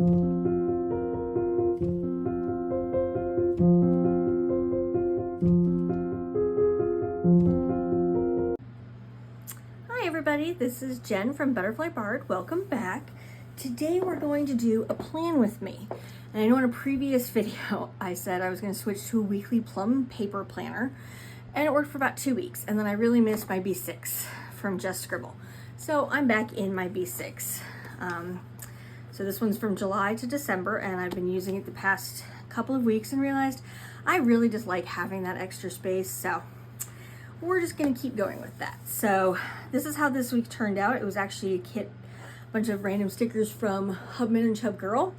Hi everybody, this is Jen from Butterfly Bard. Welcome back. Today we're going to do a plan with me. And I know in a previous video I said I was going to switch to a weekly plum paper planner, and it worked for about 2 weeks, and then I really missed my B6 from Just Scribble. So I'm back in my B6. So this one's from July to December, and I've been using it the past couple of weeks and realized I really just like having that extra space, so we're just gonna keep going with that. So this is how this week turned out. It was actually a kit, bunch of random stickers from Hubman and Chub Girl,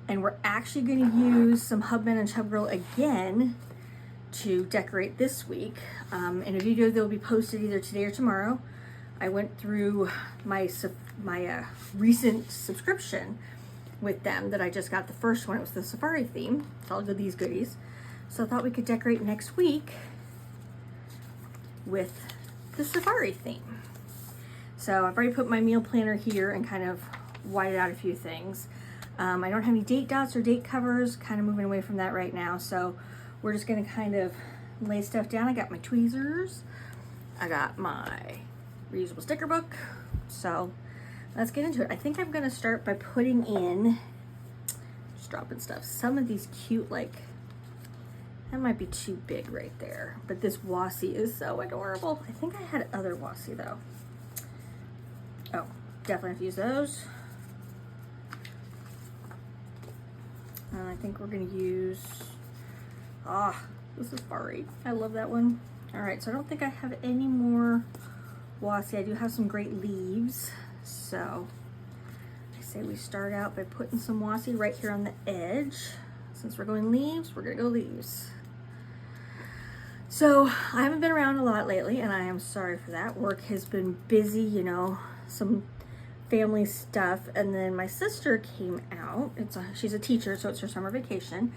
and we're actually gonna use some Hubman and Chub Girl again to decorate this week. In a video that will be posted either today or tomorrow, I went through my recent subscription with them that I just got. The first one, it was the safari theme. It's all of these goodies. So I thought we could decorate next week with the safari theme. So I've already put my meal planner here and kind of whited out a few things. I don't have any date dots or date covers, kind of moving away from that right now. So we're just gonna kind of lay stuff down. I got my tweezers. I got my reusable sticker book. So let's get into it. I think I'm gonna start by putting in, just dropping stuff. Some of these cute, like, that might be too big right there, but this washi is so adorable. I think I had other washi though. Oh, definitely have to use those. And I think we're gonna use, this is Safari. I love that one. All right, so I don't think I have any more washi. I do have some great leaves. So I say we start out by putting some washi right here on the edge. Since we're going leaves, we're gonna go leaves. So I haven't been around a lot lately, and I am sorry for that. Work has been busy, you know, some family stuff, and then my sister came out. She's a teacher, so it's her summer vacation,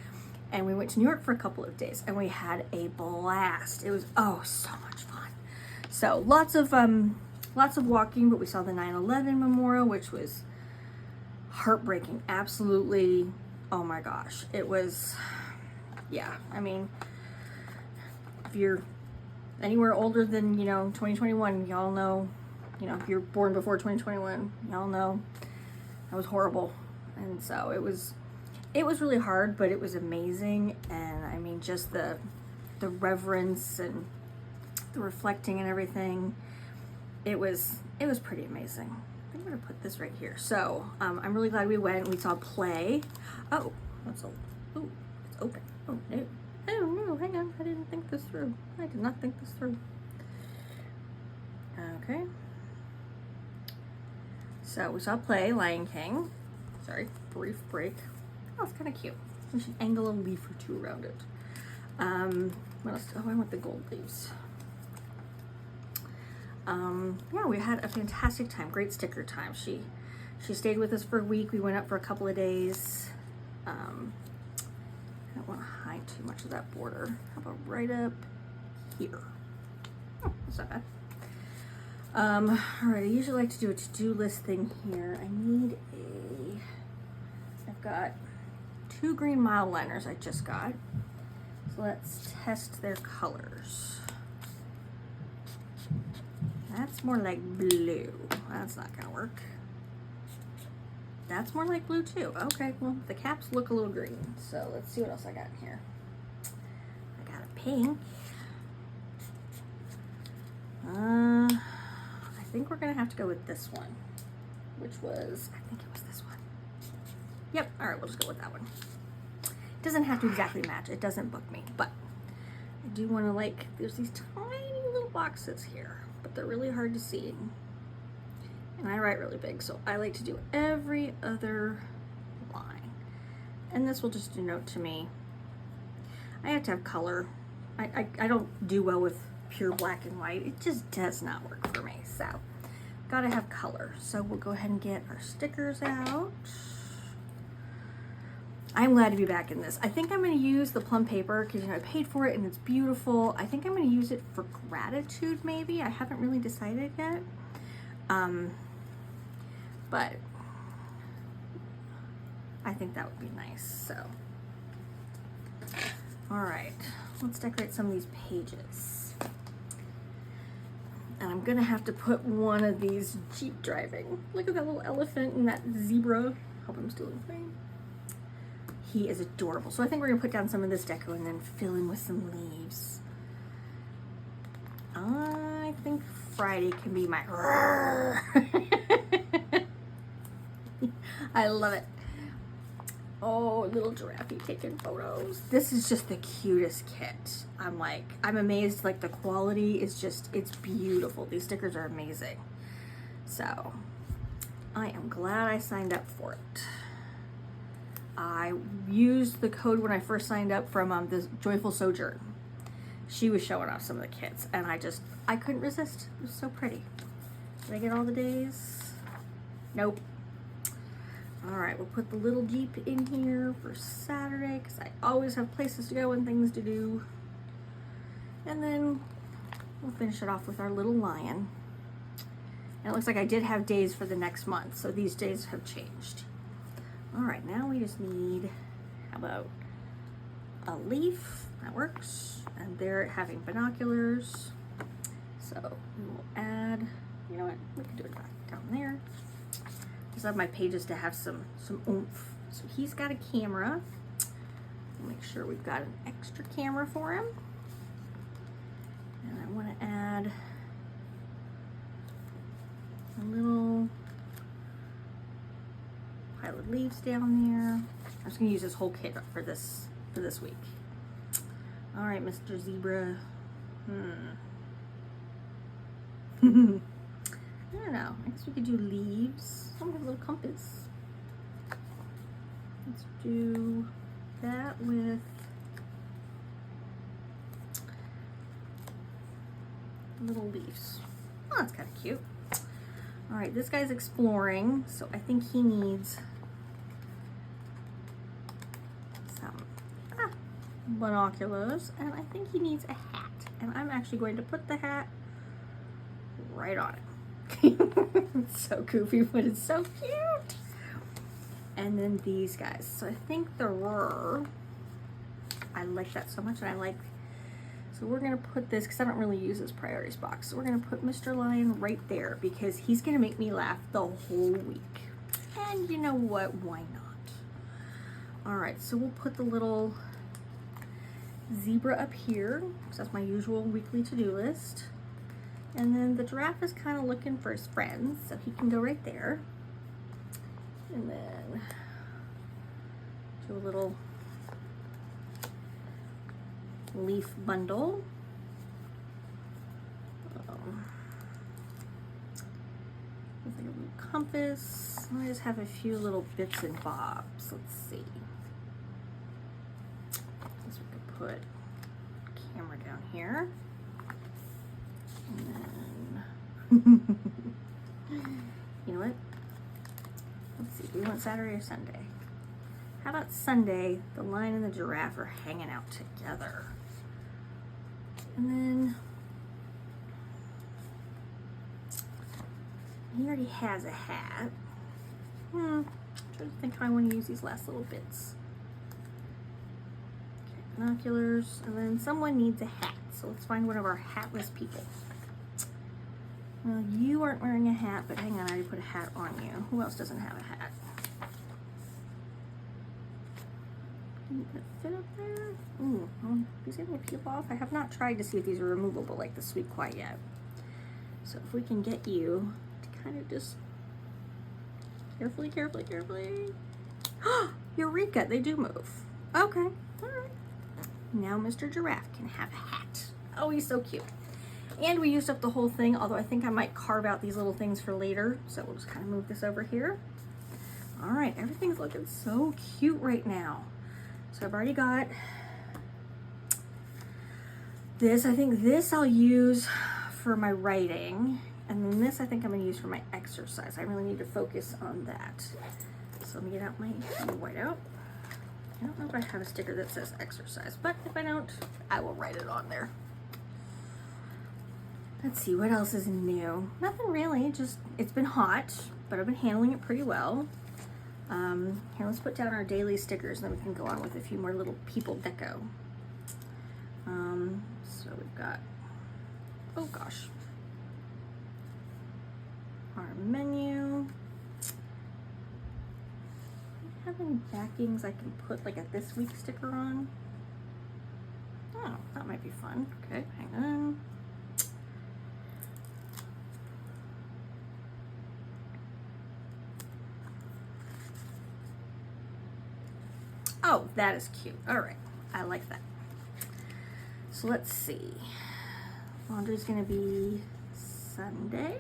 and we went to New York for a couple of days, and we had a blast. It was so much fun. So lots of walking, but we saw the 9/11 memorial, which was heartbreaking. Absolutely, oh my gosh, it was, yeah. I mean, if you're anywhere older than, 2021, y'all know, if you're born before 2021, y'all know that was horrible. And so it was really hard, but it was amazing. And I mean, just the reverence and the reflecting and everything, it was pretty amazing. I think I'm gonna put this right here. So I'm really glad we went. We saw play. Oh, it's open. Oh no, hang on, I didn't think this through. I did not think this through. Okay, so we saw play Lion King. Sorry, brief break. Oh, it's kind of cute. We should angle a leaf or two around it. What else? Oh, I want the gold leaves. Yeah, we had a fantastic time. Great sticker time. She stayed with us for a week. We went up for a couple of days. I don't want to hide too much of that border. How about right up here? Oh, that's not bad. All right, I usually like to do a to-do list thing here. I've got 2 green mile liners I just got. So let's test their colors. That's more like blue. That's not gonna work. That's more like blue too. Okay, well, the caps look a little green. So let's see what else I got in here. I got a pink. I think we're gonna have to go with this one, which was, I think it was this one. Yep, all right, we'll just go with that one. It doesn't have to exactly match. It doesn't book me, but I do wanna, like, there's these tiny little boxes here, but they're really hard to see. And I write really big, so I like to do every other line. And this will just denote to me, I have to have color. I don't do well with pure black and white. It just does not work for me. So gotta have color. So we'll go ahead and get our stickers out. I'm glad to be back in this. I think I'm going to use the plum paper because, I paid for it and it's beautiful. I think I'm going to use it for gratitude maybe. I haven't really decided yet. But I think that would be nice. So, all right, let's decorate some of these pages. And I'm gonna have to put one of these Jeep driving. Look at that little elephant and that zebra. Hope I'm still in frame. He is adorable. So I think we're gonna put down some of this deco and then fill in with some leaves. I think Friday can be my I love it. Oh, little giraffe taking photos. This is just the cutest kit. I'm amazed, like the quality is just, it's beautiful. These stickers are amazing. So I am glad I signed up for it. I used the code when I first signed up from this Joyful Sojourn. She was showing off some of the kits and I couldn't resist. It was so pretty. Did I get all the days? Nope. All right, we'll put the little Jeep in here for Saturday because I always have places to go and things to do. And then we'll finish it off with our little lion. And it looks like I did have days for the next month, so these days have changed. All right, now we just need, how about a leaf? That works. And they're having binoculars. So we will add, you know what, we can do it down there. Just have my pages to have some oomph. So he's got a camera. We'll make sure we've got an extra camera for him. And I want to add a little pile of leaves down there. I'm just going to use this whole kit for this week. All right, Mr. Zebra. I don't know. I guess we could do leaves. Oh, we have a little compass. Let's do that with little leaves. Oh, that's kind of cute. All right, this guy's exploring, so I think he needs some binoculars, and I think he needs a hat. And I'm actually going to put the hat right on it. It's so goofy, but it's so cute. And then these guys. So I think the I like that so much, and so we're gonna put this, because I don't really use this priorities box. So we're gonna put Mr. Lion right there because he's gonna make me laugh the whole week. And you know what? Why not? All right, so we'll put the little zebra up here, because that's my usual weekly to-do list. And then the giraffe is kind of looking for his friends, so he can go right there. And then do a little leaf bundle. With like a little compass. I just have a few little bits and bobs. Let's see. I guess we could put a camera down here. And then, you know what? Let's see, do we want Saturday or Sunday? How about Sunday? The lion and the giraffe are hanging out together. And then, he already has a hat. I'm trying to think how I want to use these last little bits. Okay, binoculars, and then someone needs a hat. So let's find one of our hatless people. Well, you aren't wearing a hat, but hang on, I already put a hat on you. Who else doesn't have a hat? Can it fit up there? Ooh, these able to peel off? I have not tried to see if these are removable like the Sweet Quite yet. So if we can get you to kind of just carefully. Eureka, they do move. Okay, all right. Now Mr. Giraffe can have a hat. Oh, he's so cute. And we used up the whole thing, although I think I might carve out these little things for later. So we'll just kind of move this over here. All right, everything's looking so cute right now. So I've already got this. I think this I'll use for my writing. And then this I think I'm gonna use for my exercise. I really need to focus on that. So let me get out my whiteout. I don't know if I have a sticker that says exercise, but if I don't, I will write it on there. Let's see, what else is new? Nothing really, just it's been hot, but I've been handling it pretty well. Here, let's put down our daily stickers and then we can go on with a few more little people deco. So we've got, oh gosh, our menu. Do I have any backings I can put like a this week sticker on? Oh, that might be fun. Okay, hang on. Oh, that is cute. All right, I like that. So let's see. Laundry's gonna be Sunday.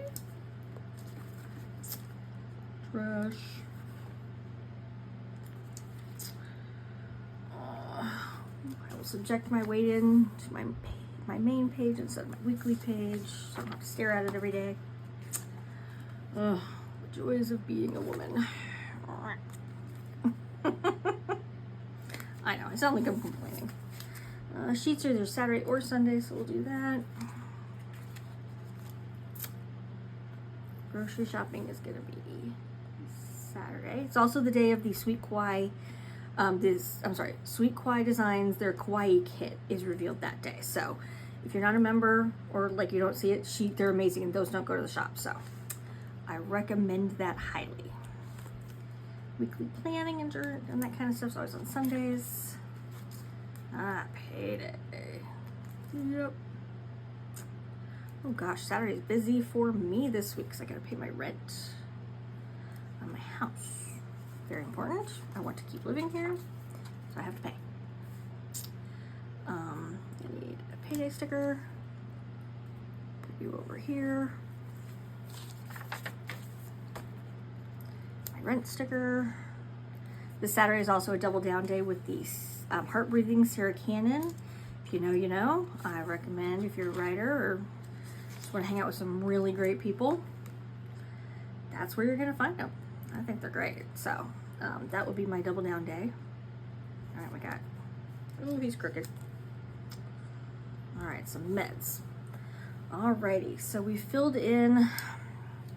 Trash. I will subject my weight in to my main page instead of my weekly page, so I don't have to stare at it every day. The joys of being a woman. I know, I sound like I'm complaining. Sheets are either Saturday or Sunday, so we'll do that. Grocery shopping is gonna be Saturday. It's also the day of the Sweet Kawaii. Sweet Kawaii Designs, their Kawaii kit is revealed that day. So if you're not a member or like you don't see it, they're amazing and those don't go to the shop. So I recommend that highly. Weekly planning and that kind of stuff's always on Sundays. Payday. Yep. Oh gosh, Saturday's busy for me this week because I gotta pay my rent on my house. Very important. I want to keep living here, so I have to pay. I need a payday sticker. Put you over here. My rent sticker. This Saturday is also a double down day with the Heart Breathing Sarah Cannon. If you know, you know. I recommend if you're a writer or just want to hang out with some really great people, that's where you're gonna find them. I think they're great. So that would be my double down day. All right, we got, oh, he's crooked. All right, some meds. Alrighty, so we filled in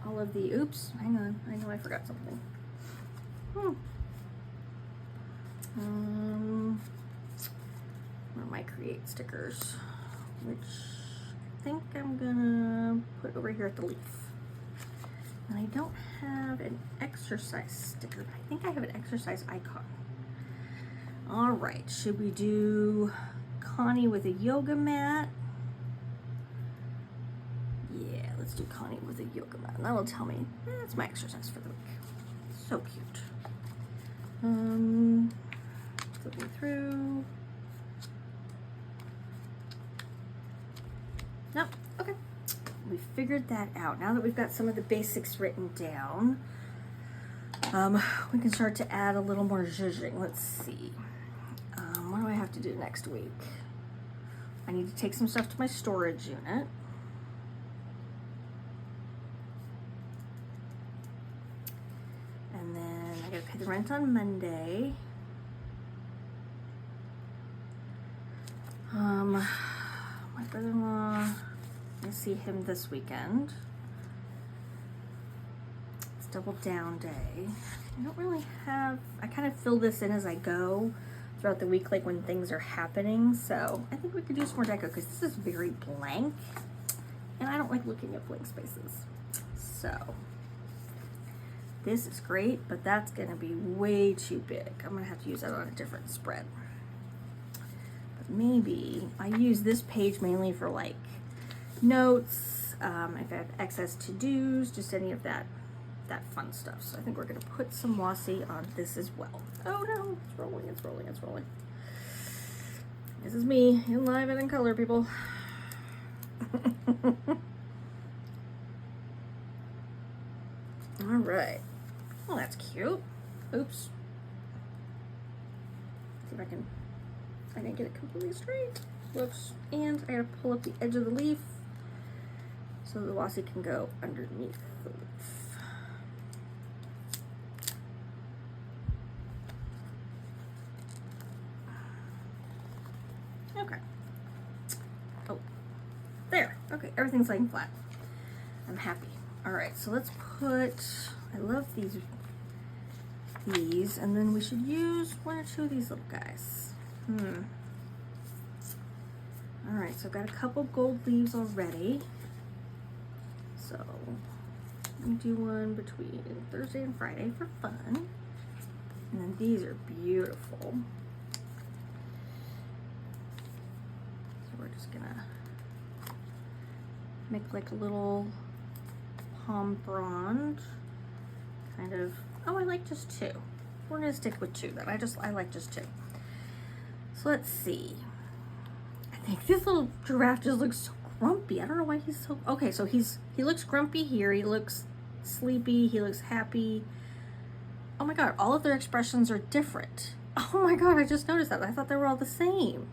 all of the, oops, hang on, I know I forgot something. Where are my create stickers? Which I think I'm gonna put over here at the leaf. And I don't have an exercise sticker. I think I have an exercise icon. All right, should we do Connie with a yoga mat? Yeah, let's do Connie with a yoga mat. And that'll tell me, that's my exercise for the week. So cute. Flipping through. Nope, okay. We figured that out. Now that we've got some of the basics written down, we can start to add a little more zhuzhing. Let's see. What do I have to do next week? I need to take some stuff to my storage unit. And then I gotta pay the rent on Monday. My brother-in-law, I see him this weekend. It's double down day. I don't really have, I kind of fill this in as I go throughout the week, like when things are happening. So I think we could do some more deco because this is very blank and I don't like looking at blank spaces. So this is great, but that's gonna be way too big. I'm gonna have to use that on a different spread. But maybe I use this page mainly for like notes, if I have excess to-dos, just any of that fun stuff. So I think we're gonna put some washi on this as well. Oh no, it's rolling, it's rolling, it's rolling. This is me in live and in color, people. All right. Well, that's cute. Oops. See if I didn't get it completely straight. Whoops. And I gotta pull up the edge of the leaf so the washi can go underneath the leaf. Okay. Oh, there. Okay, everything's laying flat. I'm happy. All right, so let's put, I love these these, and then we should use one or two of these little guys. All right, so I've got a couple gold leaves already. So let me do one between Thursday and Friday for fun. And then these are beautiful. So we're just gonna make like a little palm frond, kind of. Oh, I like just two. We're gonna stick with two then. I like just two. So let's see. I think this little giraffe just looks so grumpy. I don't know why he's so, okay, so he looks grumpy here. He looks sleepy. He looks happy. Oh my God, all of their expressions are different. Oh my God, I just noticed that. I thought they were all the same.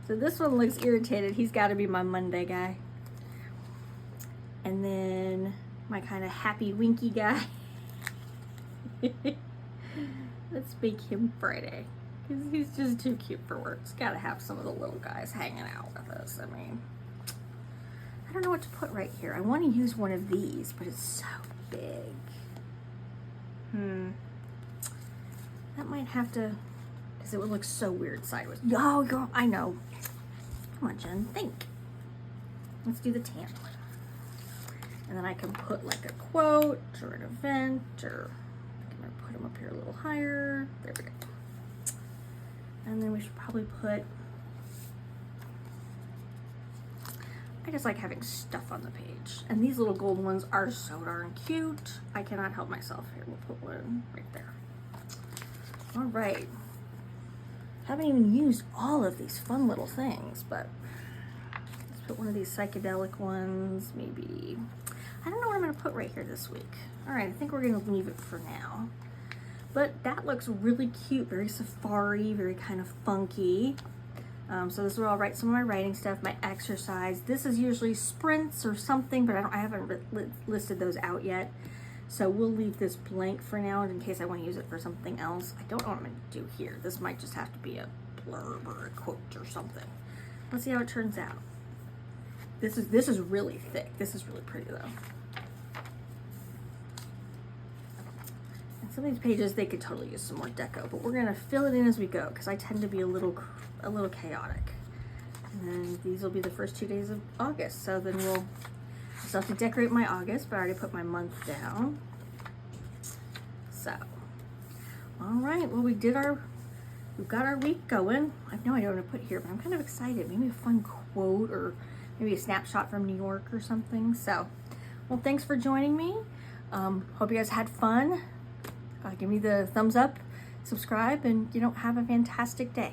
So this one looks irritated. He's got to be my Monday guy. And then my kind of happy winky guy. Let's make him Friday, because he's just too cute for work. It's got to have some of the little guys hanging out with us. I mean, I don't know what to put right here. I want to use one of these, but it's so big. That might have to, because it would look so weird sideways. Oh, girl, I know. Come on, Jen, think. Let's do the tan one. And then I can put like a quote or an event, or I'm gonna put them up here a little higher. There we go. And then we should probably put, I just like having stuff on the page. And these little gold ones are so darn cute. I cannot help myself. Here, we'll put one right there. All right. Haven't even used all of these fun little things, but let's put one of these psychedelic ones, maybe. I don't know what I'm gonna put right here this week. All right, I think we're gonna leave it for now. But that looks really cute, very safari, very kind of funky. So this is where I'll write some of my writing stuff, my exercise. This is usually sprints or something, but I haven't listed those out yet. So we'll leave this blank for now in case I want to use it for something else. I don't know what I'm going to do here. This might just have to be a blurb or a quote or something. Let's see how it turns out. This is really thick. This is really pretty though. And some of these pages, they could totally use some more deco, but we're going to fill it in as we go because I tend to be a little chaotic. And then these will be the first 2 days of August. So then we'll still have to decorate my August, but I already put my month down. So, all right, well, we've got our week going. I have no idea what to put here, but I'm kind of excited. Maybe a fun quote or maybe a snapshot from New York or something. So, well, thanks for joining me. Hope you guys had fun. Give me the thumbs up, subscribe, and have a fantastic day.